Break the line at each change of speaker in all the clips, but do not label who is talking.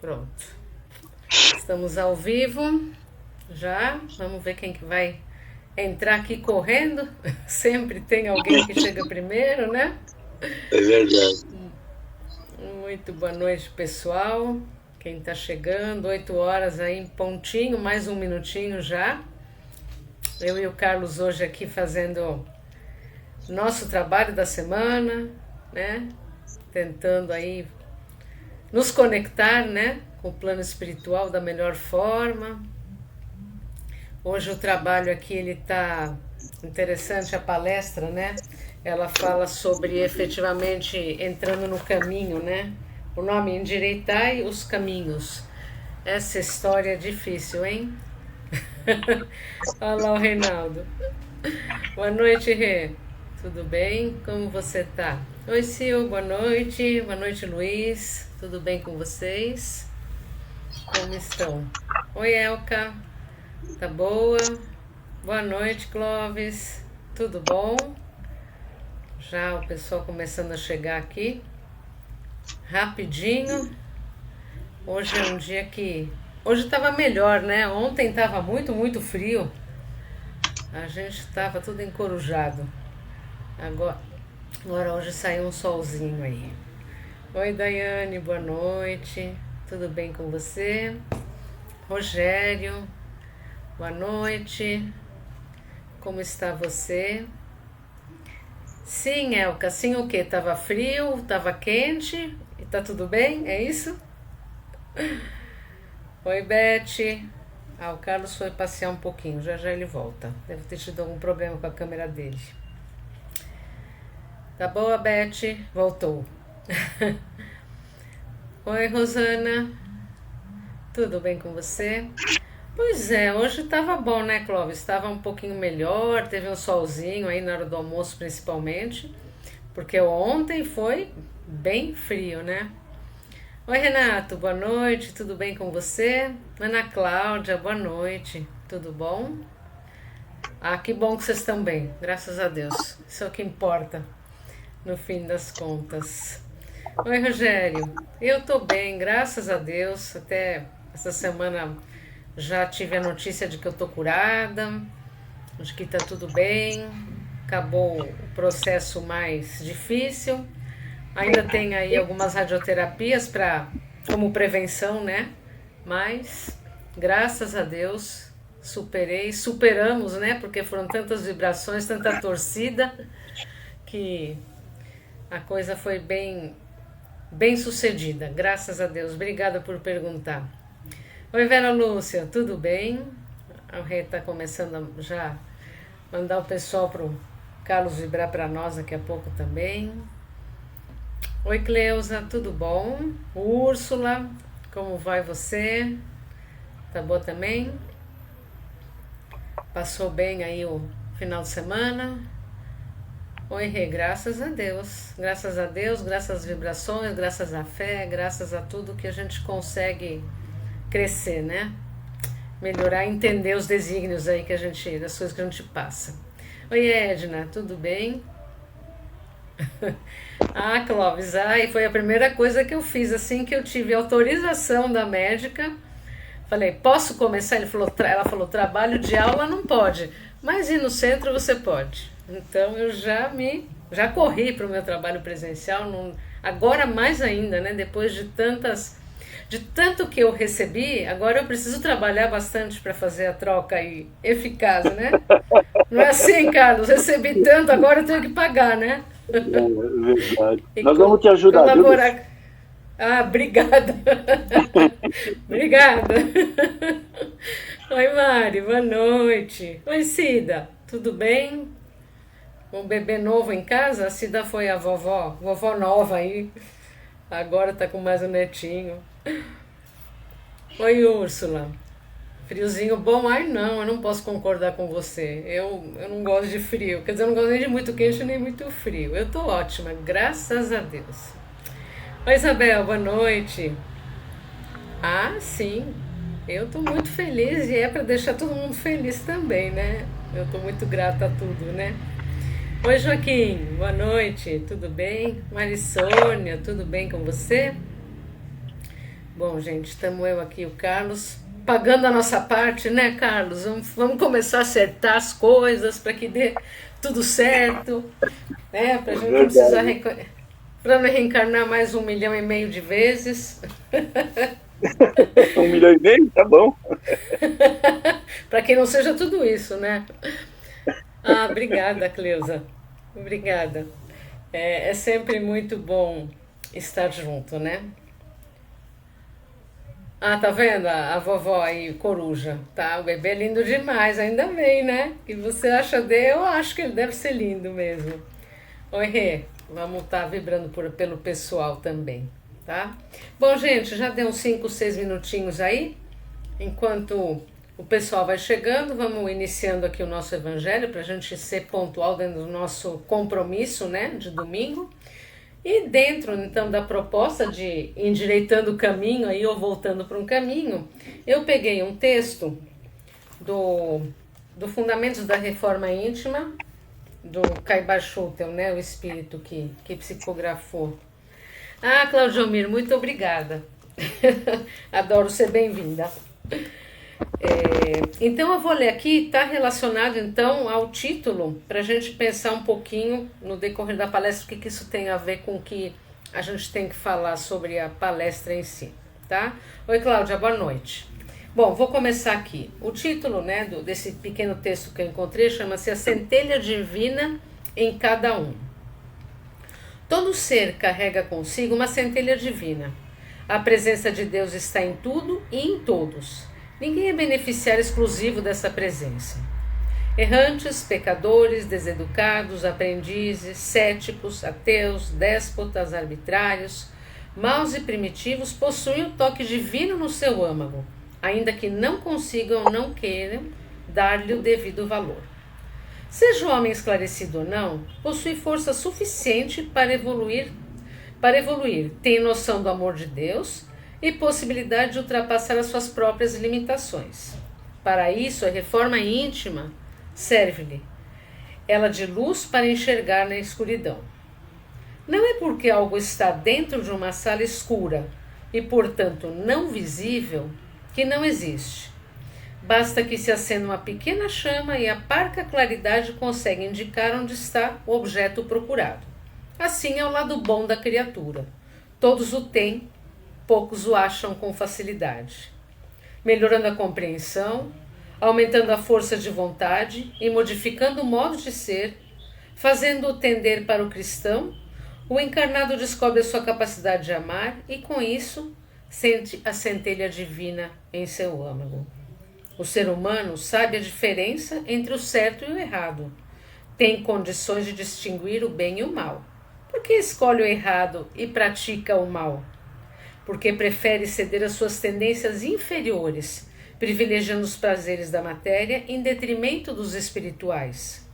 Pronto. Estamos ao vivo já. Vamos ver quem que vai entrar aqui correndo. Sempre tem alguém que chega primeiro, né?
É verdade.
Muito boa noite, pessoal. Quem está chegando, 8 horas aí em pontinho, mais um minutinho já. Eu e o Carlos hoje aqui fazendo nosso trabalho da semana, né? Tentando aí nos conectar, né? Com o plano espiritual da melhor forma. Hoje o trabalho aqui ele tá interessante a palestra, né? Ela fala sobre efetivamente entrando no caminho, né? O nome Endireitai os Caminhos. Essa história é difícil, hein? Olha lá o Reinaldo. Boa noite, Rê. Tudo bem? Como você tá? Oi, Sil, boa noite. Boa noite, Luiz. Tudo bem com vocês? Como estão? Oi, Elka. Tá boa? Boa noite, Clóvis. Tudo bom? Já o pessoal começando a chegar aqui. Rapidinho. Hoje é um dia que... Hoje estava melhor, né? Ontem estava muito, muito frio. A gente estava tudo encorujado. Agora hoje saiu um solzinho aí. Oi, Daiane, boa noite. Tudo bem com você? Rogério, boa noite. Como está você? Sim, Elka, sim o quê? Tava frio, tava quente e tá tudo bem? É isso? Oi, Beth. O Carlos foi passear um pouquinho, já já ele volta. Deve ter tido algum problema com a câmera dele. Tá boa, Beth? Voltou. Oi, Rosana. Tudo bem com você? Pois é, hoje tava bom, né, Clóvis? Estava um pouquinho melhor, teve um solzinho aí na hora do almoço, principalmente, porque ontem foi bem frio, né? Oi, Renato, boa noite, tudo bem com você? Ana Cláudia, boa noite, tudo bom? Ah, que bom que vocês estão bem, graças a Deus. Isso é o que importa, no fim das contas. Oi, Rogério, eu tô bem, graças a Deus. Até essa semana já tive a notícia de que eu tô curada, de que tá tudo bem, acabou o processo mais difícil. Ainda tem aí algumas radioterapias para como prevenção, né? Mas graças a Deus superamos, né? Porque foram tantas vibrações, tanta torcida que a coisa foi bem sucedida. Graças a Deus. Obrigada por perguntar. Oi, Vera Lúcia, tudo bem? A Rê está começando a já mandar o pessoal pro Carlos vibrar para nós daqui a pouco também. Oi, Cleusa, tudo bom? Úrsula, como vai você? Tá boa também? Passou bem aí o final de semana? Oi, Rê, graças a Deus. Graças a Deus, graças às vibrações, graças à fé, graças a tudo que a gente consegue crescer, né? Melhorar, entender os desígnios aí que a gente, das coisas que a gente passa. Oi, Edna, tudo bem? Ah, Clóvis, e foi a primeira coisa que eu fiz assim que eu tive autorização da médica. Falei, posso começar? Ela falou, trabalho de aula não pode, mas ir no centro você pode. Então eu já corri para o meu trabalho presencial, agora mais ainda, né? Depois de tanto que eu recebi, agora eu preciso trabalhar bastante para fazer a troca aí eficaz, né? Não é assim, Carlos, recebi tanto, agora eu tenho que pagar, né?
É verdade.
E
Nós vamos te ajudar, viu?
colaborar. Ah, obrigada. Obrigada. Oi, Mari, boa noite. Oi, Cida, tudo bem? Um bebê novo em casa? A Cida foi a vovó nova aí. Agora tá com mais um netinho. Oi, Úrsula. Friozinho bom? Ai, não, eu não posso concordar com você. Eu não gosto de frio. Quer dizer, eu não gosto nem de muito quente nem muito frio. Eu tô ótima, graças a Deus. Oi, Isabel, boa noite. Ah, sim. Eu tô muito feliz e é para deixar todo mundo feliz também, né? Eu tô muito grata a tudo, né? Oi, Joaquim, boa noite, tudo bem? Marissônia, tudo bem com você? Bom, gente, estamos eu aqui e o Carlos pagando a nossa parte, né, Carlos? Vamos começar a acertar as coisas para que dê tudo certo, né? Para a gente não precisar
Verdade.
para não reencarnar mais 1,5 milhão de vezes.
1,5 milhão, tá bom.
Para que não seja tudo isso, né? Ah, obrigada, Cleusa. Obrigada. É sempre muito bom estar junto, né? Ah, tá vendo a vovó aí, coruja, tá? O bebê é lindo demais, ainda bem, né? Que você acha dele, eu acho que ele deve ser lindo mesmo. Oi, Rê, vamos estar vibrando pelo pessoal também, tá? Bom, gente, já deu uns 5, 6 minutinhos aí. Enquanto o pessoal vai chegando, vamos iniciando aqui o nosso evangelho para a gente ser pontual dentro do nosso compromisso, né, de domingo. E dentro, então, da proposta de endireitando o caminho aí ou voltando para um caminho, eu peguei um texto do Fundamentos da Reforma Íntima, do Caibar Schutel, né, o espírito que psicografou. Ah, Claudiomir, muito obrigada. Adoro ser bem-vinda. Então eu vou ler aqui, está relacionado então ao título, para a gente pensar um pouquinho no decorrer da palestra, o que isso tem a ver com o que a gente tem que falar sobre a palestra em si, tá? Oi, Cláudia, boa noite. Bom, vou começar aqui. O título, né, desse pequeno texto que eu encontrei chama-se A Centelha Divina em Cada Um. Todo ser carrega consigo uma centelha divina. A presença de Deus está em tudo e em todos. Ninguém é beneficiário exclusivo dessa presença. Errantes, pecadores, deseducados, aprendizes, céticos, ateus, déspotas, arbitrários, maus e primitivos possuem o toque divino no seu âmago, ainda que não consigam ou não queiram dar-lhe o devido valor. Seja o homem esclarecido ou não, possui força suficiente para evoluir, tem noção do amor de Deus e possibilidade de ultrapassar as suas próprias limitações. Para isso, a reforma íntima serve-lhe, ela de luz para enxergar na escuridão. Não é porque algo está dentro de uma sala escura e, portanto, não visível, que não existe. Basta que se acenda uma pequena chama e a parca claridade consegue indicar onde está o objeto procurado. Assim é o lado bom da criatura. Todos o têm, poucos o acham com facilidade. Melhorando a compreensão, aumentando a força de vontade e modificando o modo de ser, fazendo-o tender para o cristão, o encarnado descobre a sua capacidade de amar e, com isso, sente a centelha divina em seu âmago. O ser humano sabe a diferença entre o certo e o errado. Tem condições de distinguir o bem e o mal. Por que escolhe o errado e pratica o mal? Porque prefere ceder às suas tendências inferiores, privilegiando os prazeres da matéria em detrimento dos espirituais.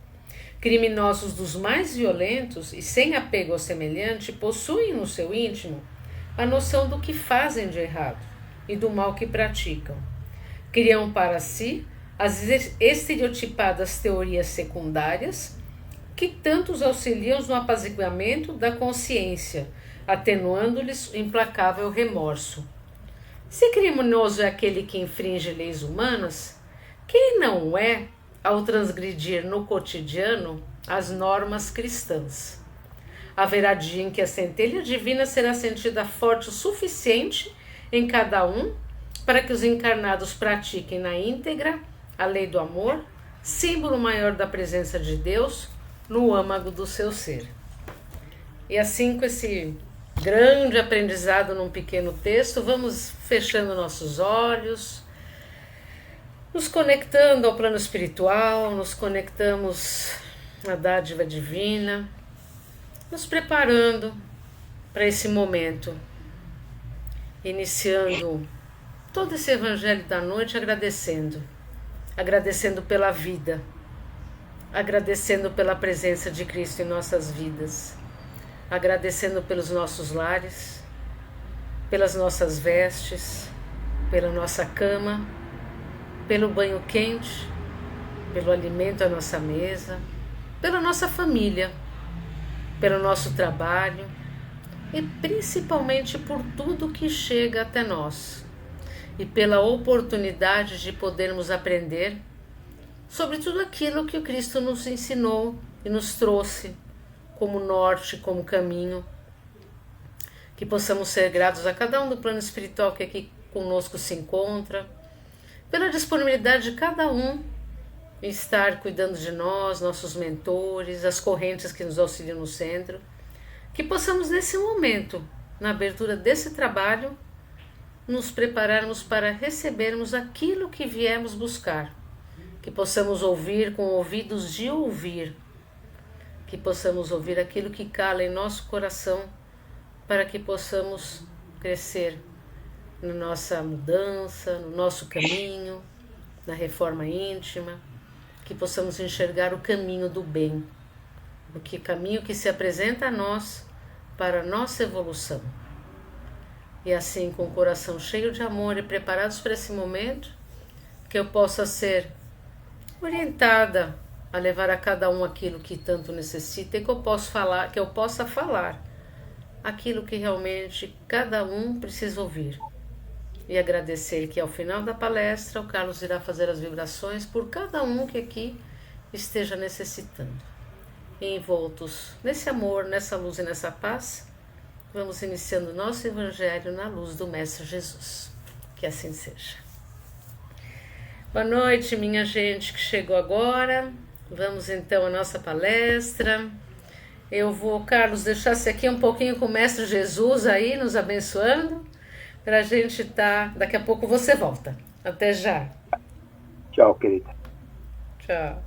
Criminosos dos mais violentos e sem apego ao semelhante possuem no seu íntimo a noção do que fazem de errado e do mal que praticam. Criam para si as estereotipadas teorias secundárias que tanto os auxiliam no apaziguamento da consciência, atenuando-lhes o implacável remorso. Se criminoso é aquele que infringe leis humanas, quem não é ao transgredir no cotidiano as normas cristãs? Haverá dia em que a centelha divina será sentida forte o suficiente em cada um para que os encarnados pratiquem na íntegra a lei do amor, símbolo maior da presença de Deus no âmago do seu ser. E assim, com esse grande aprendizado num pequeno texto, vamos fechando nossos olhos, nos conectando ao plano espiritual, nos conectamos à dádiva divina, nos preparando para esse momento, iniciando todo esse evangelho da noite agradecendo pela vida, agradecendo pela presença de Cristo em nossas vidas, agradecendo pelos nossos lares, pelas nossas vestes, pela nossa cama, pelo banho quente, pelo alimento à nossa mesa, pela nossa família, pelo nosso trabalho, e principalmente por tudo que chega até nós e pela oportunidade de podermos aprender sobre tudo aquilo que o Cristo nos ensinou e nos trouxe como norte, como caminho. Que possamos ser gratos a cada um do plano espiritual que aqui conosco se encontra, pela disponibilidade de cada um em estar cuidando de nós, nossos mentores, as correntes que nos auxiliam no centro, que possamos nesse momento, na abertura desse trabalho, nos prepararmos para recebermos aquilo que viemos buscar, que possamos ouvir com ouvidos de ouvir, que possamos ouvir aquilo que cala em nosso coração, para que possamos crescer na nossa mudança, no nosso caminho, na reforma íntima, que possamos enxergar o caminho do bem, o caminho que se apresenta a nós para a nossa evolução. E assim, com o coração cheio de amor e preparados para esse momento, que eu possa ser orientada a levar a cada um aquilo que tanto necessita e que eu possa falar aquilo que realmente cada um precisa ouvir. E agradecer que ao final da palestra o Carlos irá fazer as vibrações por cada um que aqui esteja necessitando. E envoltos nesse amor, nessa luz e nessa paz, vamos iniciando o nosso Evangelho na luz do Mestre Jesus. Que assim seja. Boa noite, minha gente que chegou agora. Vamos então à nossa palestra. Eu vou, Carlos, deixar-se aqui um pouquinho com o Mestre Jesus aí, nos abençoando, para a gente estar... Daqui a pouco você volta. Até já.
Tchau, querida.
Tchau.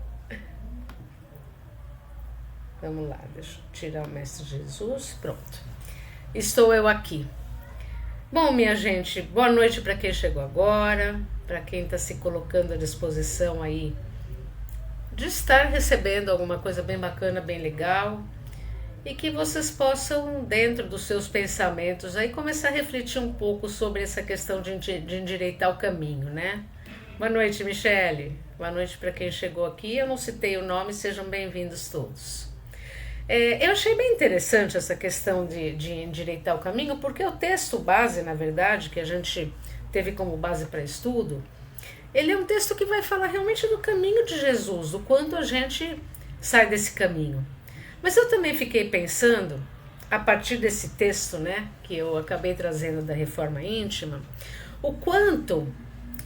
Vamos lá, deixa eu tirar o Mestre Jesus. Pronto. Estou eu aqui. Bom, minha gente, boa noite para quem chegou agora, para quem está se colocando à disposição aí de estar recebendo alguma coisa bem bacana, bem legal, e que vocês possam, dentro dos seus pensamentos, aí começar a refletir um pouco sobre essa questão de endireitar o caminho, né? Boa noite, Michele. Boa noite para quem chegou aqui. Eu não citei o nome, sejam bem-vindos todos. Eu achei bem interessante essa questão de endireitar o caminho, porque o texto base, na verdade, que a gente teve como base para estudo, ele é um texto que vai falar realmente do caminho de Jesus, do quanto a gente sai desse caminho. Mas eu também fiquei pensando, a partir desse texto, né, que eu acabei trazendo da reforma íntima, o quanto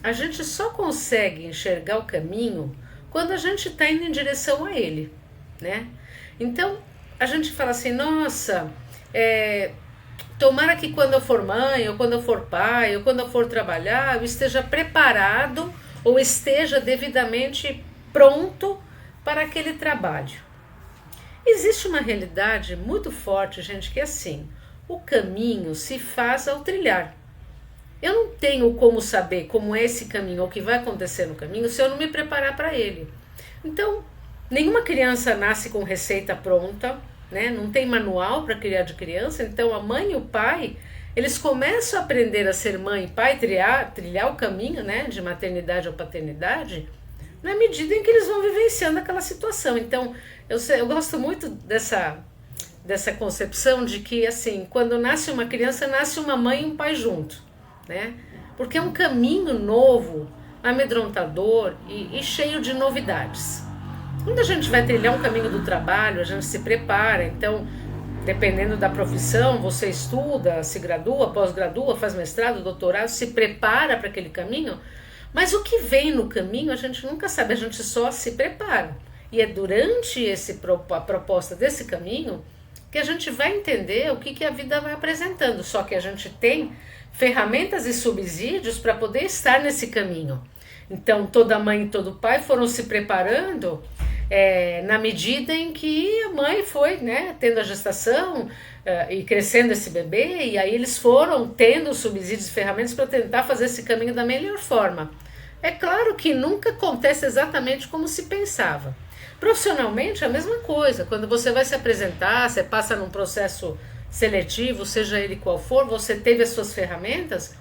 a gente só consegue enxergar o caminho quando a gente está indo em direção a ele, né? Então, a gente fala assim, nossa, tomara que quando eu for mãe, ou quando eu for pai, ou quando eu for trabalhar, eu esteja preparado ou esteja devidamente pronto para aquele trabalho. Existe uma realidade muito forte, gente, que é assim, o caminho se faz ao trilhar. Eu não tenho como saber como é esse caminho, ou o que vai acontecer no caminho, se eu não me preparar para ele. Então, nenhuma criança nasce com receita pronta, né? Não tem manual para criar de criança, então a mãe e o pai, eles começam a aprender a ser mãe e pai, trilhar o caminho, né, de maternidade ou paternidade, na medida em que eles vão vivenciando aquela situação. Então, eu gosto muito dessa concepção de que, assim, quando nasce uma criança, nasce uma mãe e um pai junto, né? Porque é um caminho novo, amedrontador e cheio de novidades. Quando a gente vai trilhar um caminho do trabalho, a gente se prepara, então, dependendo da profissão, você estuda, se gradua, pós-gradua, faz mestrado, doutorado, se prepara para aquele caminho, mas o que vem no caminho a gente nunca sabe, a gente só se prepara. E é durante a proposta desse caminho que a gente vai entender o que a vida vai apresentando, só que a gente tem ferramentas e subsídios para poder estar nesse caminho. Então, toda mãe e todo pai foram se preparando na medida em que a mãe foi, né, tendo a gestação e crescendo esse bebê, e aí eles foram tendo subsídios e ferramentas para tentar fazer esse caminho da melhor forma. É claro que nunca acontece exatamente como se pensava. Profissionalmente é a mesma coisa, quando você vai se apresentar, você passa num processo seletivo, seja ele qual for, você teve as suas ferramentas,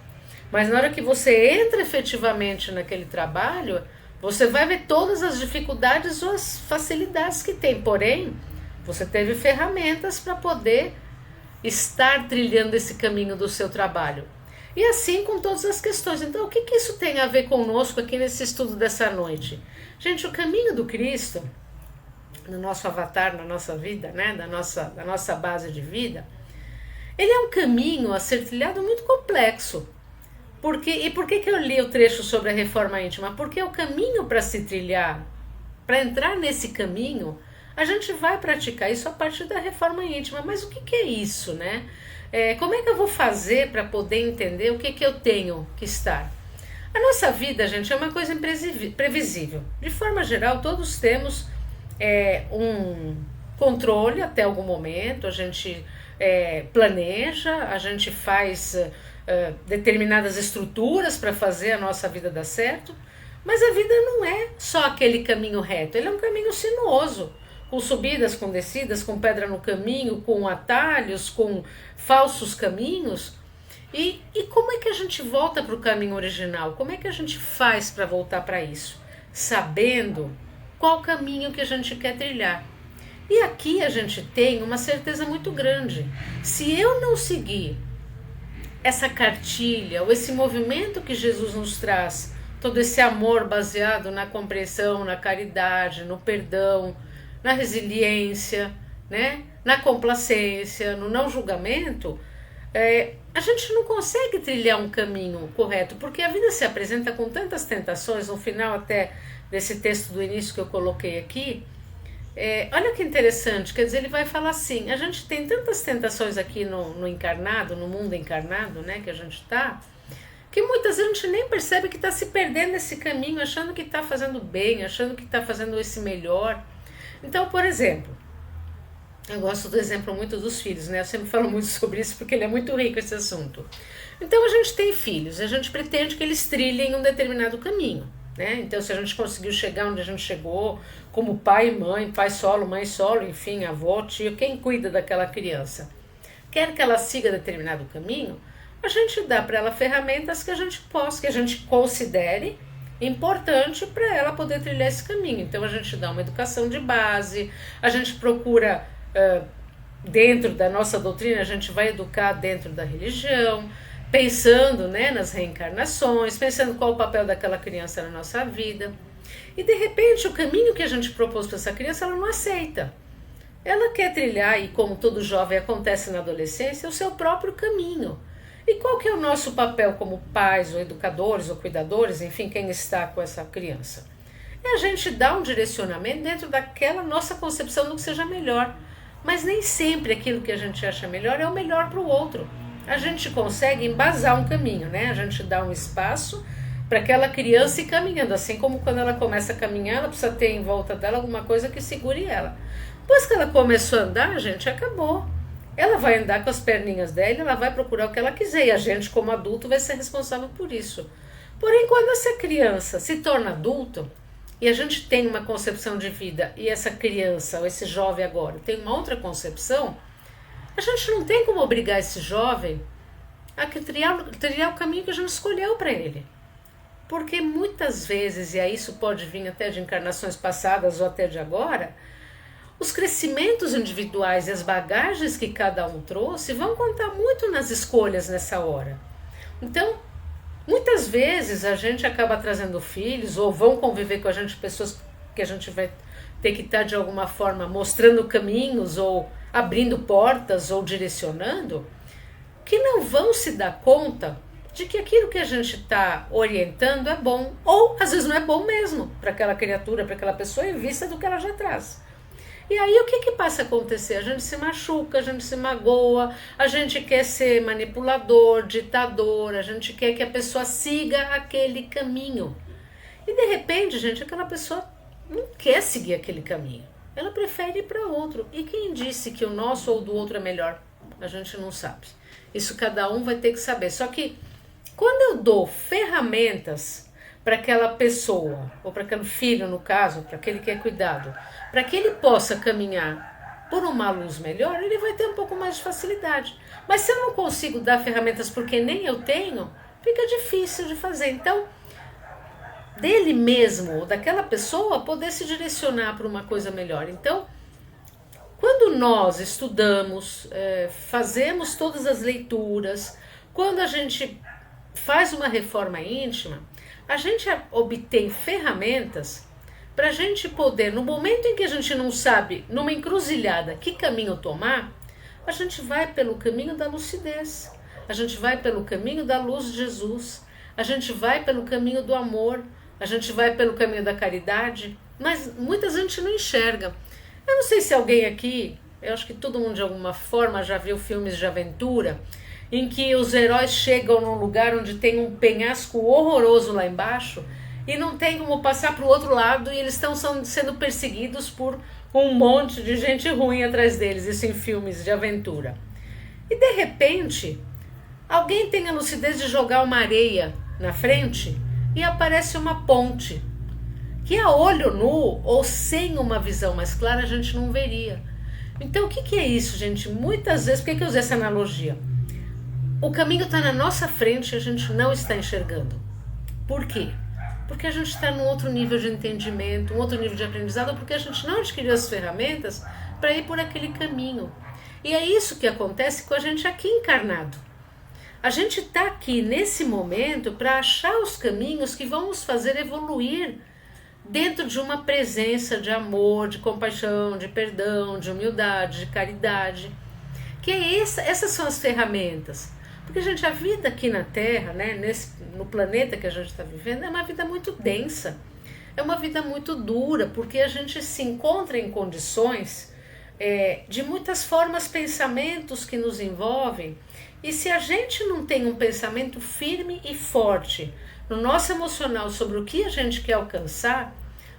mas na hora que você entra efetivamente naquele trabalho, você vai ver todas as dificuldades ou as facilidades que tem, porém, você teve ferramentas para poder estar trilhando esse caminho do seu trabalho. E assim com todas as questões. Então, o que isso tem a ver conosco aqui nesse estudo dessa noite? Gente, o caminho do Cristo, no nosso avatar, na nossa vida, né? da nossa base de vida, ele é um caminho a ser trilhado muito complexo. E por que eu li o trecho sobre a reforma íntima? Porque o caminho para se trilhar, para entrar nesse caminho, a gente vai praticar isso a partir da reforma íntima. Mas o que é isso, né? Como é que eu vou fazer para poder entender o que eu tenho que estar? A nossa vida, gente, é uma coisa imprevisível. De forma geral, todos temos um controle até algum momento, a gente planeja, a gente faz determinadas estruturas para fazer a nossa vida dar certo, mas a vida não é só aquele caminho reto, ele é um caminho sinuoso, com subidas, com descidas, com pedra no caminho, com atalhos, com falsos caminhos. E como é que a gente volta para o caminho original? Como é que a gente faz para voltar para isso? Sabendo qual caminho que a gente quer trilhar. E aqui a gente tem uma certeza muito grande. Se eu não seguir essa cartilha, ou esse movimento que Jesus nos traz, todo esse amor baseado na compreensão, na caridade, no perdão, na resiliência, né? Na complacência, no não julgamento, a gente não consegue trilhar um caminho correto, porque a vida se apresenta com tantas tentações, no final até desse texto do início que eu coloquei aqui. Olha que interessante, quer dizer, ele vai falar assim, a gente tem tantas tentações aqui no encarnado, no mundo encarnado, né, que a gente está, que muitas vezes a gente nem percebe que está se perdendo nesse caminho, achando que está fazendo bem, achando que está fazendo esse melhor. Então, por exemplo, eu gosto do exemplo muito dos filhos, né? Eu sempre falo muito sobre isso porque ele é muito rico, esse assunto. Então, a gente tem filhos, a gente pretende que eles trilhem um determinado caminho, né? Então, se a gente conseguiu chegar onde a gente chegou, como pai e mãe, pai solo, mãe solo, enfim, avô, tio, quem cuida daquela criança, quer que ela siga determinado caminho, a gente dá para ela ferramentas que a gente possa, que a gente considere importante para ela poder trilhar esse caminho. Então, a gente dá uma educação de base, a gente procura, dentro da nossa doutrina, a gente vai educar dentro da religião, pensando, né, nas reencarnações, pensando qual o papel daquela criança na nossa vida. E de repente o caminho que a gente propôs para essa criança, ela não aceita. Ela quer trilhar, e como todo jovem acontece na adolescência, o seu próprio caminho. E qual que é o nosso papel como pais, ou educadores, ou cuidadores, enfim, quem está com essa criança? É a gente dar um direcionamento dentro daquela nossa concepção do que seja melhor. Mas nem sempre aquilo que a gente acha melhor é o melhor para o outro. A gente consegue embasar um caminho, né? A gente dá um espaço para aquela criança ir caminhando, assim como quando ela começa a caminhar, ela precisa ter em volta dela alguma coisa que segure ela. Depois que ela começou a andar, gente, acabou. Ela vai andar com as perninhas dela, ela vai procurar o que ela quiser, e a gente, como adulto, vai ser responsável por isso. Porém, quando essa criança se torna adulto, e a gente tem uma concepção de vida, e essa criança, ou esse jovem agora, tem uma outra concepção, a gente não tem como obrigar esse jovem a trilhar o caminho que a gente escolheu para ele. Porque muitas vezes, e aí isso pode vir até de encarnações passadas ou até de agora, os crescimentos individuais e as bagagens que cada um trouxe vão contar muito nas escolhas nessa hora. Então, muitas vezes a gente acaba trazendo filhos, ou vão conviver com a gente pessoas que a gente vai ter que estar de alguma forma mostrando caminhos, ou abrindo portas, ou direcionando, que não vão se dar conta de que aquilo que a gente está orientando é bom, ou às vezes não é bom mesmo para aquela criatura, para aquela pessoa, em vista do que ela já traz. E aí o que passa a acontecer? A gente se machuca, a gente se magoa, a gente quer ser manipulador, ditador, a gente quer que a pessoa siga aquele caminho. E de repente, gente, aquela pessoa não quer seguir aquele caminho. Ela prefere ir para outro. E quem disse que o nosso ou do outro é melhor? A gente não sabe. Isso cada um vai ter que saber. Só que quando eu dou ferramentas para aquela pessoa, ou para aquele filho, no caso, para aquele que é cuidado, para que ele possa caminhar por uma luz melhor, ele vai ter um pouco mais de facilidade. Mas se eu não consigo dar ferramentas porque nem eu tenho, fica difícil de fazer. Então, dele mesmo, ou daquela pessoa, poder se direcionar para uma coisa melhor. Então, Quando nós estudamos, fazemos todas as leituras, quando a gente faz uma reforma íntima, a gente obtém ferramentas para a gente poder, no momento em que a gente não sabe, numa encruzilhada, que caminho tomar, a gente vai pelo caminho da lucidez, a gente vai pelo caminho da luz de Jesus, a gente vai pelo caminho do amor, a gente vai pelo caminho da caridade, mas muita gente não enxerga. Eu não sei se alguém aqui, eu acho que todo mundo de alguma forma já viu filmes de aventura, em que os heróis chegam num lugar onde tem um penhasco horroroso lá embaixo e não tem como passar para o outro lado e eles estão sendo perseguidos por um monte de gente ruim atrás deles, isso em filmes de aventura. E de repente, alguém tem a lucidez de jogar uma areia na frente e aparece uma ponte, que a olho nu ou sem uma visão mais clara a gente não veria. Então o que é isso, gente? Muitas vezes, por que eu usei essa analogia? O caminho está na nossa frente e a gente não está enxergando. Por quê? Porque a gente está num outro nível de entendimento, um outro nível de aprendizado, ou porque a gente não adquiriu as ferramentas para ir por aquele caminho. E é isso que acontece com a gente aqui encarnado. A gente está aqui nesse momento para achar os caminhos que vão nos fazer evoluir dentro de uma presença de amor, de compaixão, de perdão, de humildade, de caridade. Que essas são as ferramentas. Porque, gente, a vida aqui na Terra, né, no planeta que a gente está vivendo, é uma vida muito densa. É uma vida muito dura, porque a gente se encontra em condições de muitas formas, pensamentos que nos envolvem. E se a gente não tem um pensamento firme e forte no nosso emocional sobre o que a gente quer alcançar,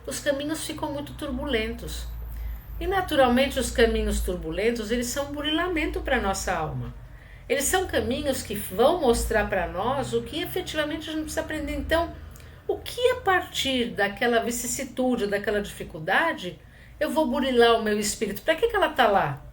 os caminhos ficam muito turbulentos. E naturalmente os caminhos turbulentos, eles são um burilamento para a nossa alma. Eles são caminhos que vão mostrar para nós o que efetivamente a gente precisa aprender. Então, o que a partir daquela vicissitude, daquela dificuldade, eu vou burilar o meu espírito? Para que ela está lá?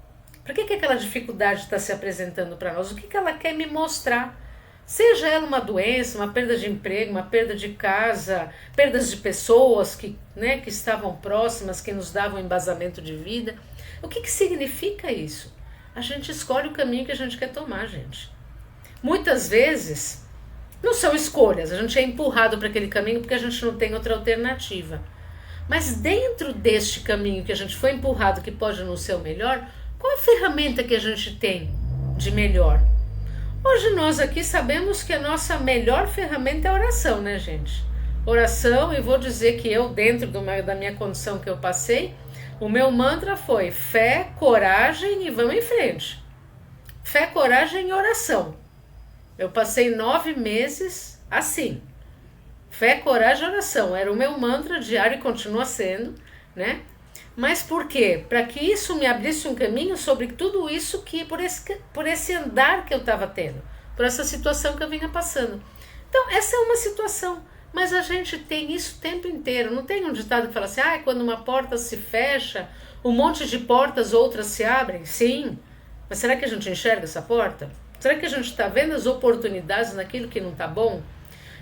Para que aquela dificuldade está se apresentando para nós? O que ela quer me mostrar? Seja ela uma doença, uma perda de emprego, uma perda de casa, perdas de pessoas que estavam próximas, que nos davam embasamento de vida. O que significa isso? A gente escolhe o caminho que a gente quer tomar, gente. Muitas vezes não são escolhas, a gente é empurrado para aquele caminho porque a gente não tem outra alternativa. Mas dentro deste caminho que a gente foi empurrado, que pode não ser o melhor, qual a ferramenta que a gente tem de melhor? Hoje nós aqui sabemos que a nossa melhor ferramenta é a oração, né, gente? Oração, e vou dizer que eu, dentro da minha condição que eu passei, o meu mantra foi fé, coragem e vamos em frente. Fé, coragem e oração. Eu passei 9 meses assim. Fé, coragem e oração. Era o meu mantra diário e continua sendo, né? Mas por quê? Para que isso me abrisse um caminho sobre tudo isso que por esse andar que eu estava tendo, por essa situação que eu vinha passando. Então, essa é uma situação, mas a gente tem isso o tempo inteiro. Não tem um ditado que fala assim, quando uma porta se fecha, um monte de portas outras se abrem? Sim, mas será que a gente enxerga essa porta? Será que a gente está vendo as oportunidades naquilo que não está bom?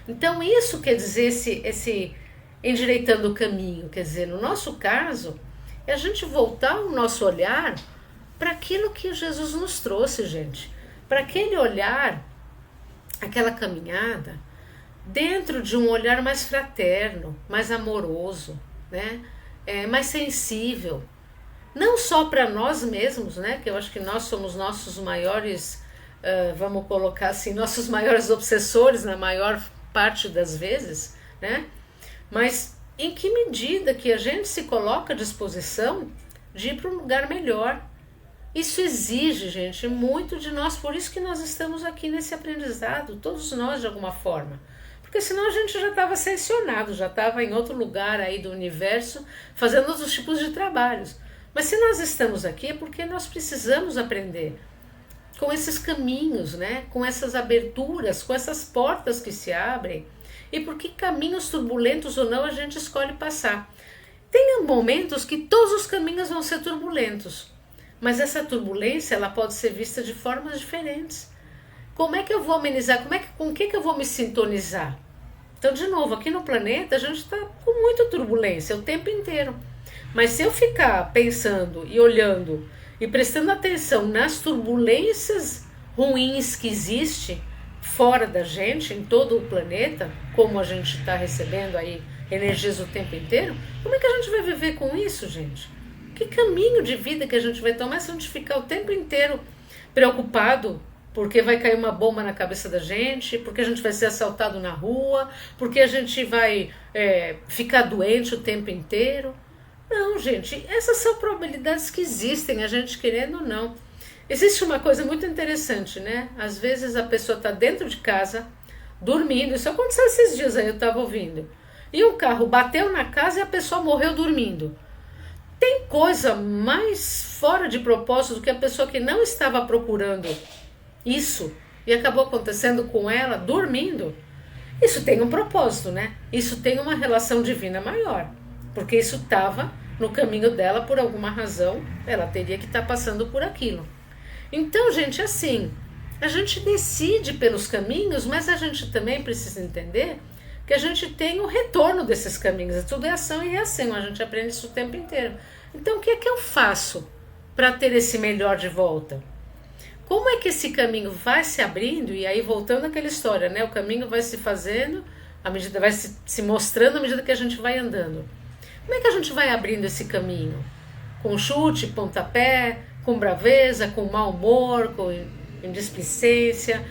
Então, isso quer dizer esse endireitando o caminho. Quer dizer, no nosso caso, é a gente voltar o nosso olhar para aquilo que Jesus nos trouxe, gente. Para aquele olhar, aquela caminhada, dentro de um olhar mais fraterno, mais amoroso, né? Mais sensível. Não só para nós mesmos, né? Que eu acho que nós somos nossos maiores, vamos colocar assim, nossos maiores obsessores na maior parte das vezes, né? Mas em que medida que a gente se coloca à disposição de ir para um lugar melhor? Isso exige, gente, muito de nós, por isso que nós estamos aqui nesse aprendizado, todos nós de alguma forma. Porque senão a gente já estava ascensionado, já estava em outro lugar aí do universo, fazendo outros tipos de trabalhos. Mas se nós estamos aqui é porque nós precisamos aprender com esses caminhos, né? Com essas aberturas, com essas portas que se abrem, e por que caminhos turbulentos ou não a gente escolhe passar. Tem momentos que todos os caminhos vão ser turbulentos, mas essa turbulência ela pode ser vista de formas diferentes. Como é que eu vou amenizar? Com o que eu vou me sintonizar? Então, de novo, aqui no planeta a gente está com muita turbulência o tempo inteiro. Mas se eu ficar pensando e olhando e prestando atenção nas turbulências ruins que existem fora da gente, em todo o planeta, como a gente está recebendo aí energias o tempo inteiro, como é que a gente vai viver com isso, gente? Que caminho de vida que a gente vai tomar se a gente ficar o tempo inteiro preocupado porque vai cair uma bomba na cabeça da gente, porque a gente vai ser assaltado na rua, porque a gente vai ficar doente o tempo inteiro? Não, gente, essas são probabilidades que existem, a gente querendo ou não. Existe uma coisa muito interessante, né? Às vezes a pessoa está dentro de casa, dormindo, isso aconteceu esses dias aí, eu estava ouvindo, e um carro bateu na casa e a pessoa morreu dormindo. Tem coisa mais fora de propósito do que a pessoa que não estava procurando isso e acabou acontecendo com ela dormindo? Isso tem um propósito, né? Isso tem uma relação divina maior, porque isso estava no caminho dela por alguma razão, ela teria que estar passando por aquilo. Então, gente, assim, a gente decide pelos caminhos, mas a gente também precisa entender que a gente tem o retorno desses caminhos. Tudo é ação e reação, a gente aprende isso o tempo inteiro. Então, o que é que eu faço para ter esse melhor de volta? Como é que esse caminho vai se abrindo? E aí, voltando àquela história, né? O caminho vai se fazendo, vai se mostrando à medida que a gente vai andando. Como é que a gente vai abrindo esse caminho? Com chute, pontapé, com braveza, com mau humor, com indisplicência,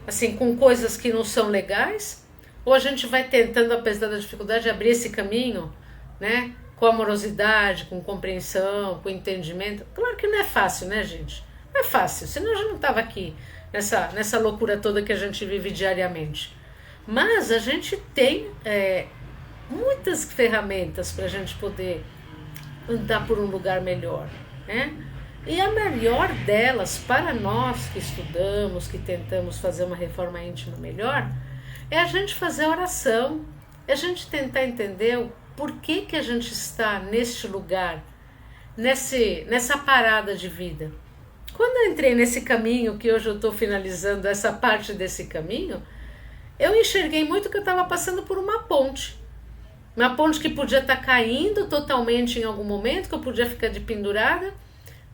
assim, com coisas que não são legais? Ou a gente vai tentando, apesar da dificuldade, abrir esse caminho, né? Com amorosidade, com compreensão, com entendimento? Claro que não é fácil, né, gente? Não é fácil, senão eu já não estava aqui nessa loucura toda que a gente vive diariamente. Mas a gente tem muitas ferramentas para a gente poder andar por um lugar melhor, né? E a melhor delas, para nós que estudamos, que tentamos fazer uma reforma íntima melhor, é a gente fazer oração, é a gente tentar entender o porquê que a gente está neste lugar, nessa parada de vida. Quando eu entrei nesse caminho, que hoje eu estou finalizando essa parte desse caminho, eu enxerguei muito que eu estava passando por uma ponte que podia estar caindo totalmente em algum momento, que eu podia ficar de pendurada,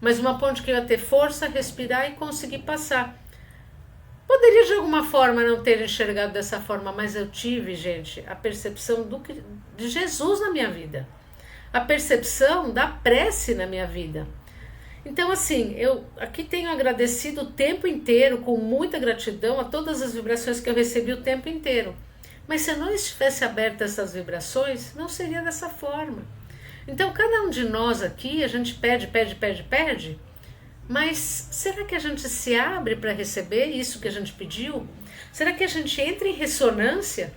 mas uma ponte que eu ia ter força, respirar e conseguir passar. Poderia de alguma forma não ter enxergado dessa forma, mas eu tive, gente, a percepção de Jesus na minha vida, a percepção da prece na minha vida. Então, assim, eu aqui tenho agradecido o tempo inteiro, com muita gratidão, a todas as vibrações que eu recebi o tempo inteiro. Mas se eu não estivesse aberta a essas vibrações, não seria dessa forma. Então, cada um de nós aqui, a gente pede, mas será que a gente se abre para receber isso que a gente pediu? Será que a gente entra em ressonância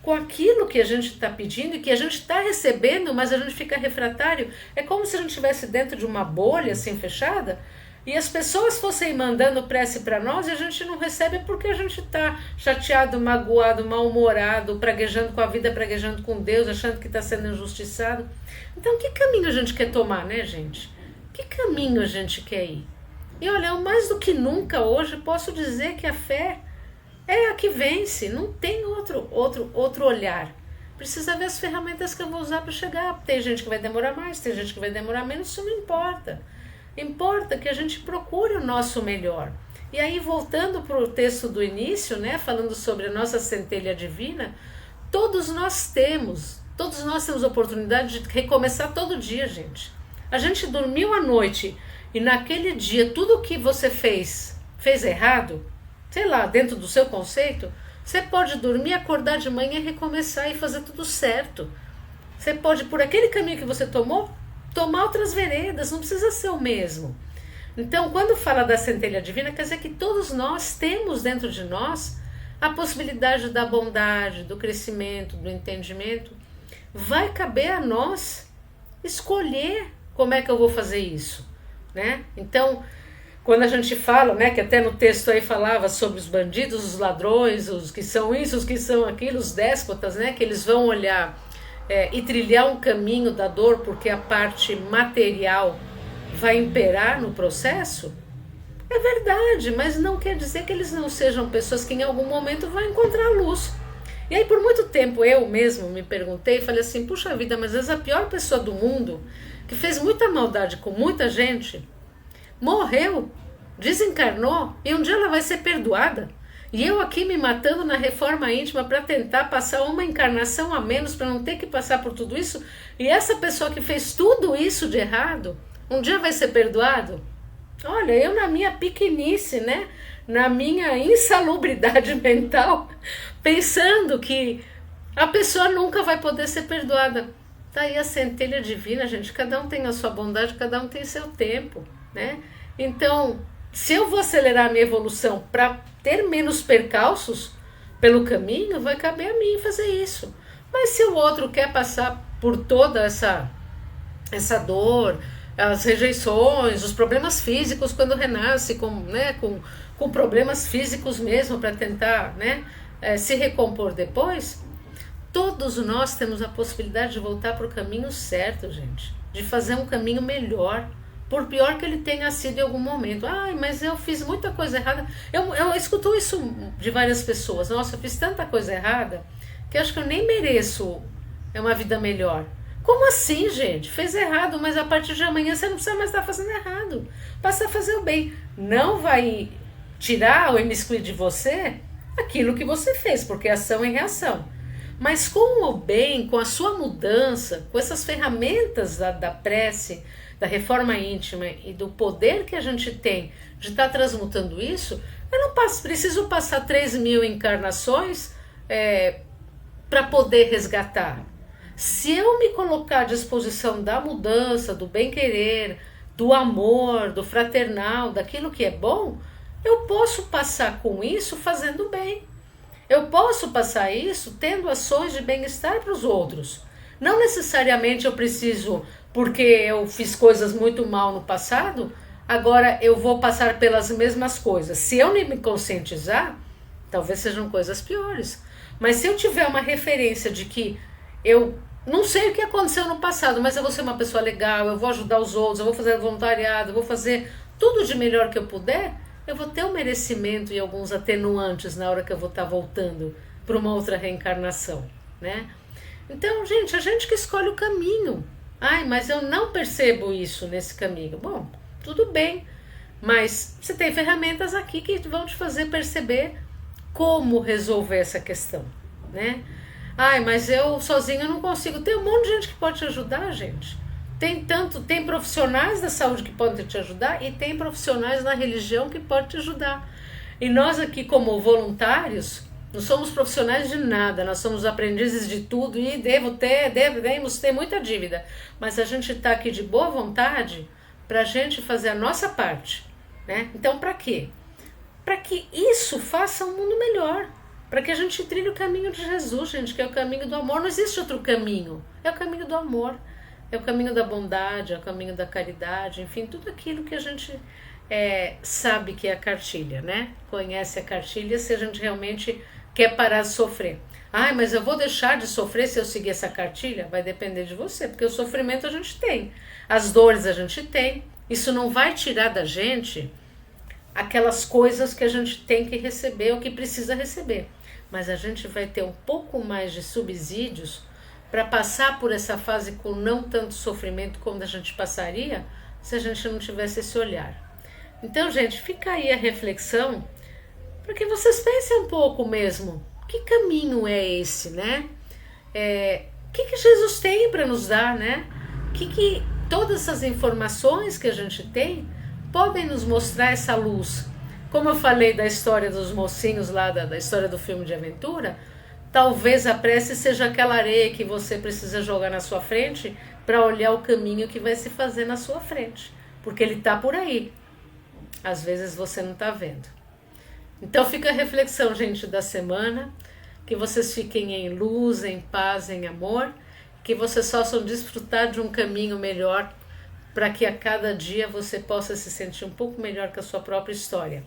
com aquilo que a gente está pedindo e que a gente está recebendo, mas a gente fica refratário? É como se a gente estivesse dentro de uma bolha assim fechada e as pessoas fossem mandando prece para nós e a gente não recebe porque a gente está chateado, magoado, mal-humorado, praguejando com a vida, praguejando com Deus, achando que está sendo injustiçado. Então, que caminho a gente quer tomar, né, gente? Que caminho a gente quer ir? E olha, eu mais do que nunca hoje posso dizer que a fé é a que vence, não tem outro olhar. Precisa ver as ferramentas que eu vou usar para chegar. Tem gente que vai demorar mais, tem gente que vai demorar menos, isso não importa. Importa que a gente procure o nosso melhor. E aí, voltando para o texto do início, né, falando sobre a nossa centelha divina, todos nós temos oportunidade de recomeçar todo dia, gente. A gente dormiu à noite e naquele dia tudo que você fez errado, sei lá, dentro do seu conceito, você pode dormir, acordar de manhã e recomeçar e fazer tudo certo. Você pode, por aquele caminho que você tomou, tomar outras veredas, não precisa ser o mesmo. Então, quando fala da centelha divina, quer dizer que todos nós temos dentro de nós a possibilidade da bondade, do crescimento, do entendimento. Vai caber a nós escolher como é que eu vou fazer isso, né? Então, quando a gente fala, né, que até no texto aí falava sobre os bandidos, os ladrões, os que são isso, os que são aquilo, os déspotas, né, que eles vão olhar e trilhar um caminho da dor porque a parte material vai imperar no processo, é verdade, mas não quer dizer que eles não sejam pessoas que em algum momento vão encontrar luz. E aí por muito tempo eu mesmo me perguntei, falei assim, puxa vida, mas às vezes a pior pessoa do mundo, que fez muita maldade com muita gente, morreu, desencarnou e um dia ela vai ser perdoada. E eu aqui me matando na reforma íntima para tentar passar uma encarnação a menos para não ter que passar por tudo isso. E essa pessoa que fez tudo isso de errado, um dia vai ser perdoado? Olha, eu na minha pequenice, né? Na minha insalubridade mental, pensando que a pessoa nunca vai poder ser perdoada. Tá aí a centelha divina, gente. Cada um tem a sua bondade, cada um tem seu tempo, né? Então, se eu vou acelerar a minha evolução para ter menos percalços pelo caminho, vai caber a mim fazer isso. Mas se o outro quer passar por toda essa dor, as rejeições, os problemas físicos quando renasce, com problemas físicos mesmo para tentar, né, se recompor depois, todos nós temos a possibilidade de voltar para o caminho certo, gente. De fazer um caminho melhor. Por pior que ele tenha sido em algum momento. Ai, mas eu fiz muita coisa errada. Eu escuto isso de várias pessoas. Nossa, eu fiz tanta coisa errada que eu acho que eu nem mereço uma vida melhor. Como assim, gente? Fez errado, mas a partir de amanhã você não precisa mais estar fazendo errado. Passa a fazer o bem. Não vai tirar ou imiscuir de você aquilo que você fez, porque é ação e reação. Mas com o bem, com a sua mudança, com essas ferramentas da prece, da reforma íntima e do poder que a gente tem de estar transmutando isso, eu não preciso passar 3.000 encarnações para poder resgatar. Se eu me colocar à disposição da mudança, do bem-querer, do amor, do fraternal, daquilo que é bom, eu posso passar com isso fazendo bem. Eu posso passar isso tendo ações de bem-estar para os outros. Não necessariamente eu preciso, porque eu fiz coisas muito mal no passado, agora eu vou passar pelas mesmas coisas. Se eu nem me conscientizar, talvez sejam coisas piores. Mas se eu tiver uma referência de que eu não sei o que aconteceu no passado, mas eu vou ser uma pessoa legal, eu vou ajudar os outros, eu vou fazer voluntariado, eu vou fazer tudo de melhor que eu puder, eu vou ter um merecimento e alguns atenuantes na hora que eu vou estar voltando para uma outra reencarnação, né? Então, gente, a gente que escolhe o caminho. Ai, mas eu não percebo isso nesse caminho. Bom, tudo bem, mas você tem ferramentas aqui que vão te fazer perceber como resolver essa questão, né? Ai, mas eu sozinho não consigo. Tem um monte de gente que pode te ajudar, gente. Tem profissionais da saúde que podem te ajudar e tem profissionais na religião que podem te ajudar. E nós aqui como voluntários, não somos profissionais de nada, nós somos aprendizes de tudo e devemos ter muita dívida. Mas a gente está aqui de boa vontade para a gente fazer a nossa parte, né? Então, para quê? Para que isso faça um mundo melhor. Para que a gente trilhe o caminho de Jesus, gente, que é o caminho do amor. Não existe outro caminho. É o caminho do amor. É o caminho da bondade, é o caminho da caridade, enfim, tudo aquilo que a gente sabe que é a cartilha, né? Conhece a cartilha se a gente realmente quer parar de sofrer. Ai, mas eu vou deixar de sofrer se eu seguir essa cartilha? Vai depender de você, porque o sofrimento a gente tem, as dores a gente tem. Isso não vai tirar da gente aquelas coisas que a gente tem que receber ou que precisa receber. Mas a gente vai ter um pouco mais de subsídios para passar por essa fase com não tanto sofrimento como a gente passaria se a gente não tivesse esse olhar. Então, gente, fica aí a reflexão para que vocês pensem um pouco mesmo. Que caminho é esse, né? O que Jesus tem para nos dar, né? Que todas essas informações que a gente tem podem nos mostrar essa luz. Como eu falei da história dos mocinhos lá, da história do filme de aventura, talvez a prece seja aquela areia que você precisa jogar na sua frente para olhar o caminho que vai se fazer na sua frente. Porque ele está por aí. Às vezes você não está vendo. Então fica a reflexão, gente, da semana. Que vocês fiquem em luz, em paz, em amor. Que vocês possam desfrutar de um caminho melhor para que a cada dia você possa se sentir um pouco melhor com a sua própria história.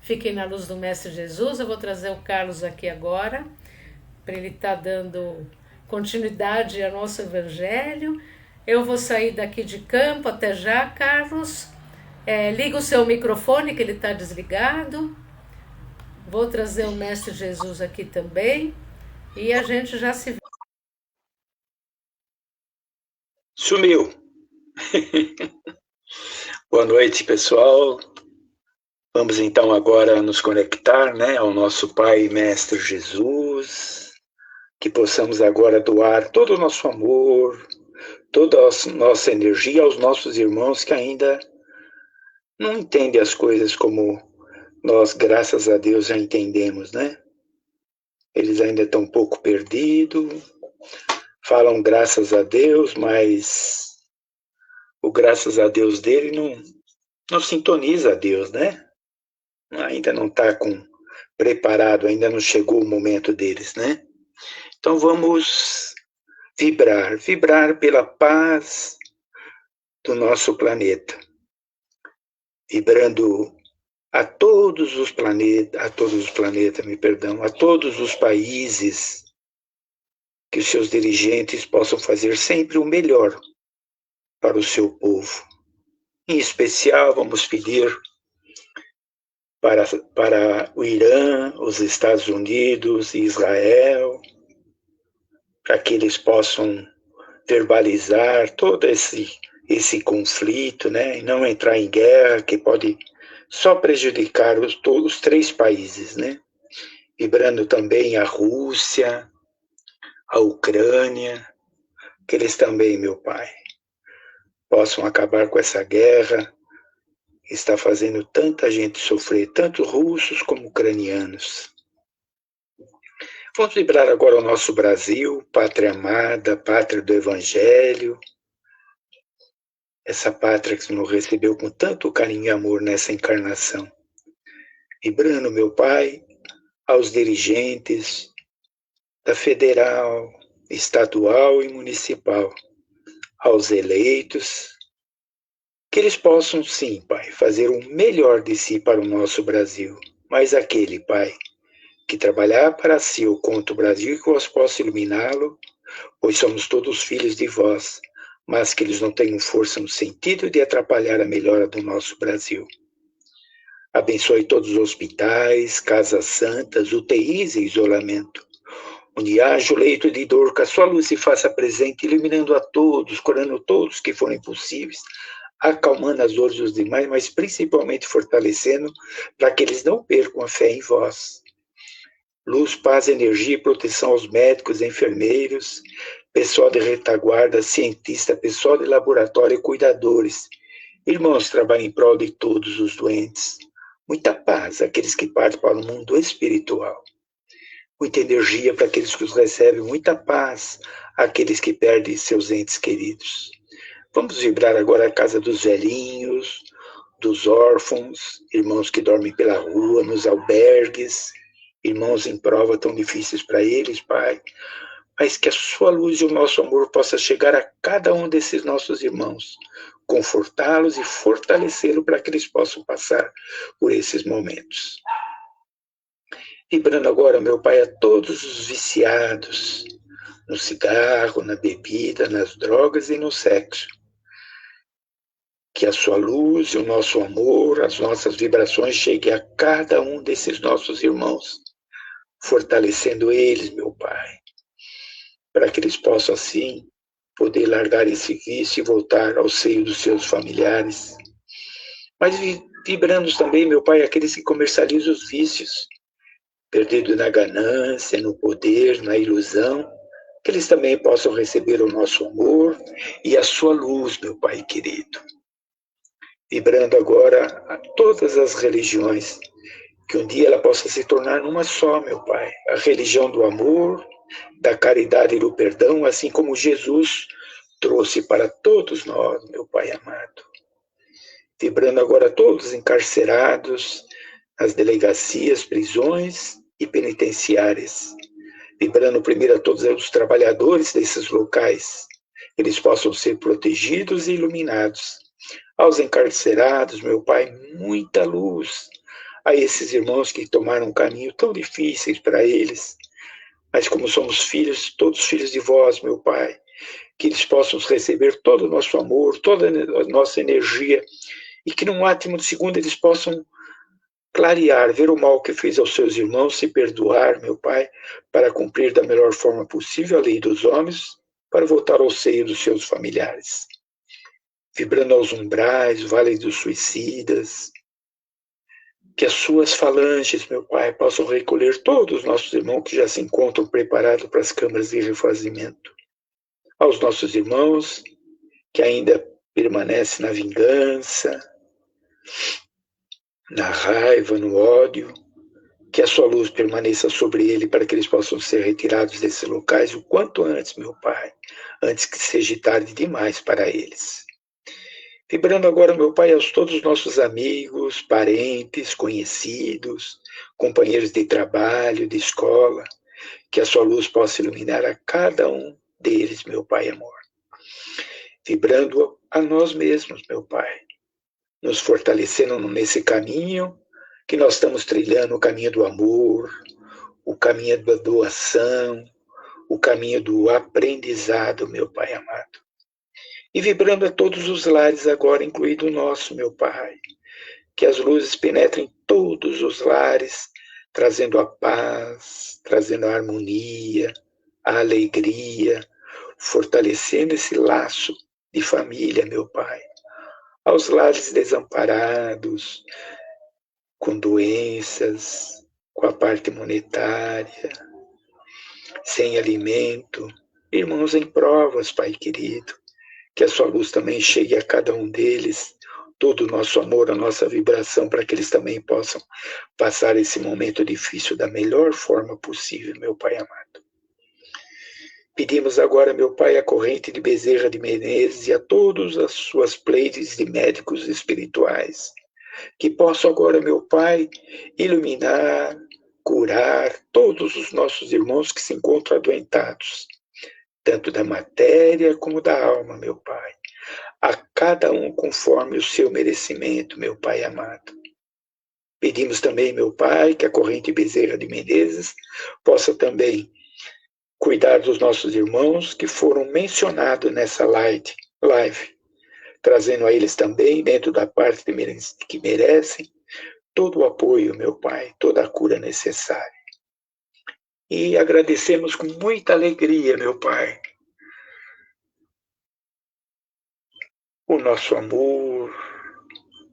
Fiquem na luz do Mestre Jesus. Eu vou trazer o Carlos aqui agora, para ele estar dando continuidade ao nosso Evangelho. Eu vou sair daqui de campo. Até já, Carlos. Liga o seu microfone, que ele está desligado. Vou trazer o Mestre Jesus aqui também. E a gente já se...
Sumiu. Boa noite, pessoal. Vamos então agora nos conectar, ao nosso Pai e Mestre Jesus, que possamos agora doar todo o nosso amor, toda a nossa energia aos nossos irmãos que ainda não entendem as coisas como nós, graças a Deus, já entendemos, né? Eles ainda estão um pouco perdidos, falam graças a Deus, mas o graças a Deus dele não sintoniza a Deus, né? Ainda não está preparado, ainda não chegou o momento deles, né? Então vamos vibrar pela paz do nosso planeta, vibrando a todos os planetas, a todos os países, que os seus dirigentes possam fazer sempre o melhor para o seu povo. Em especial, vamos pedir para o Irã, os Estados Unidos e Israel, para que eles possam verbalizar todo esse conflito, né? E não entrar em guerra, que pode só prejudicar os três países, né? Vibrando também a Rússia, a Ucrânia, que eles também, meu Pai, possam acabar com essa guerra que está fazendo tanta gente sofrer, tanto russos como ucranianos. Vamos vibrar agora o nosso Brasil, pátria amada, pátria do Evangelho, essa pátria que nos recebeu com tanto carinho e amor nessa encarnação. Vibrando, meu Pai, aos dirigentes da federal, estadual e municipal, aos eleitos, que eles possam, sim, Pai, fazer o melhor de si para o nosso Brasil. Mas aquele, Pai, que trabalhar para si ou contra o Brasil, que vós possa iluminá-lo, pois somos todos filhos de vós, mas que eles não tenham força no sentido de atrapalhar a melhora do nosso Brasil. Abençoe todos os hospitais, casas santas, UTIs e isolamento, onde haja o leito de dor, que a sua luz se faça presente, iluminando a todos, curando todos que forem possíveis, acalmando as dores dos demais, mas principalmente fortalecendo para que eles não percam a fé em vós. Luz, paz, energia e proteção aos médicos, enfermeiros, pessoal de retaguarda, cientista, pessoal de laboratório e cuidadores. Irmãos, trabalhem em prol de todos os doentes. Muita paz àqueles que partem para o mundo espiritual. Muita energia para aqueles que os recebem. Muita paz àqueles que perdem seus entes queridos. Vamos vibrar agora a casa dos velhinhos, dos órfãos, irmãos que dormem pela rua, nos albergues, irmãos em prova tão difíceis para eles, Pai, mas que a sua luz e o nosso amor possa chegar a cada um desses nossos irmãos, confortá-los e fortalecê-los para que eles possam passar por esses momentos. Vibrando agora, meu Pai, a todos os viciados no cigarro, na bebida, nas drogas e no sexo. Que a sua luz e o nosso amor, as nossas vibrações cheguem a cada um desses nossos irmãos, fortalecendo eles, meu Pai, para que eles possam, assim, poder largar esse vício e voltar ao seio dos seus familiares. Mas vibrando também, meu Pai, aqueles que comercializam os vícios, perdidos na ganância, no poder, na ilusão, que eles também possam receber o nosso amor e a sua luz, meu Pai querido. Vibrando agora a todas as religiões, que um dia ela possa se tornar uma só, meu Pai, a religião do amor, da caridade e do perdão, assim como Jesus trouxe para todos nós, meu Pai amado. Vibrando agora todos os encarcerados, nas delegacias, prisões e penitenciárias. Vibrando primeiro a todos os trabalhadores desses locais, eles possam ser protegidos e iluminados. Aos encarcerados, meu Pai, muita luz. A esses irmãos que tomaram um caminho tão difíceis para eles, mas como somos filhos, todos filhos de vós, meu Pai, que eles possam receber todo o nosso amor, toda a nossa energia, e que num átimo de segundo eles possam clarear, ver o mal que fez aos seus irmãos, se perdoar, meu Pai, para cumprir da melhor forma possível a lei dos homens, para voltar ao seio dos seus familiares. Vibrando aos umbrais, vale dos suicidas, que as suas falanges, meu Pai, possam recolher todos os nossos irmãos que já se encontram preparados para as câmaras de refazimento. Aos nossos irmãos que ainda permanecem na vingança, na raiva, no ódio, que a sua luz permaneça sobre ele para que eles possam ser retirados desses locais o quanto antes, meu Pai, antes que seja tarde demais para eles. Vibrando agora, meu Pai, aos todos os nossos amigos, parentes, conhecidos, companheiros de trabalho, de escola, que a sua luz possa iluminar a cada um deles, meu Pai amor. Vibrando a nós mesmos, meu Pai, nos fortalecendo nesse caminho que nós estamos trilhando, o caminho do amor, o caminho da doação, o caminho do aprendizado, meu Pai amado. E vibrando a todos os lares agora, incluído o nosso, meu Pai. Que as luzes penetrem todos os lares, trazendo a paz, trazendo a harmonia, a alegria, fortalecendo esse laço de família, meu Pai. Aos lares desamparados, com doenças, com a parte monetária, sem alimento, irmãos em provas, Pai querido. Que a sua luz também chegue a cada um deles, todo o nosso amor, a nossa vibração, para que eles também possam passar esse momento difícil da melhor forma possível, meu Pai amado. Pedimos agora, meu Pai, a corrente de Bezerra de Menezes e a todas as suas pleiades de médicos espirituais, que possam agora, meu Pai, iluminar, curar todos os nossos irmãos que se encontram adoentados, tanto da matéria como da alma, meu Pai. A cada um conforme o seu merecimento, meu Pai amado. Pedimos também, meu Pai, que a corrente Bezerra de Menezes possa também cuidar dos nossos irmãos que foram mencionados nessa live, trazendo a eles também, dentro da parte que merecem, todo o apoio, meu Pai, toda a cura necessária. E agradecemos com muita alegria, meu Pai, o nosso amor,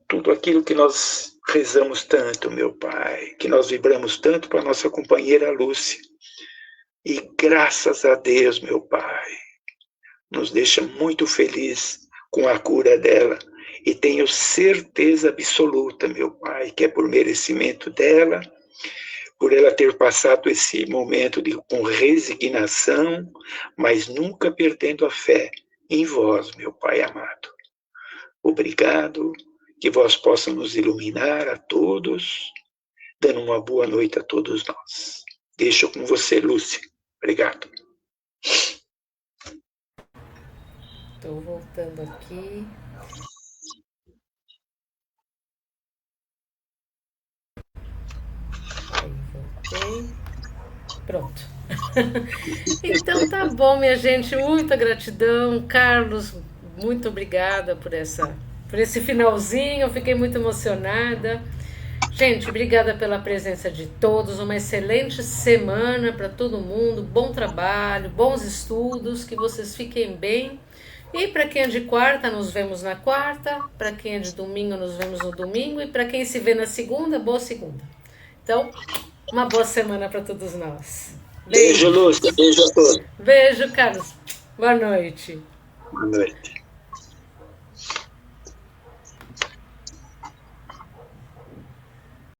tudo aquilo que nós rezamos tanto, meu Pai, que nós vibramos tanto para nossa companheira Lúcia. E graças a Deus, meu Pai, nos deixa muito feliz com a cura dela. E tenho certeza absoluta, meu Pai, que é por merecimento dela, por ela ter passado esse momento com resignação, mas nunca perdendo a fé em vós, meu Pai amado. Obrigado, que vós possam nos iluminar a todos, dando uma boa noite a todos nós. Deixo com você, Lúcia. Obrigado.
Estou voltando aqui. Aí, voltei. Pronto. Então tá bom, minha gente. Muita gratidão. Carlos, muito obrigada por esse finalzinho. Eu fiquei muito emocionada. Gente, obrigada pela presença de todos. Uma excelente semana para todo mundo. Bom trabalho, bons estudos. Que vocês fiquem bem. E para quem é de quarta, nos vemos na quarta. Para quem é de domingo, nos vemos no domingo. E para quem se vê na segunda, boa segunda. Então, uma boa semana para todos nós.
Beijo, Lúcia. Beijo a todos.
Beijo, Carlos. Boa noite.
Boa noite.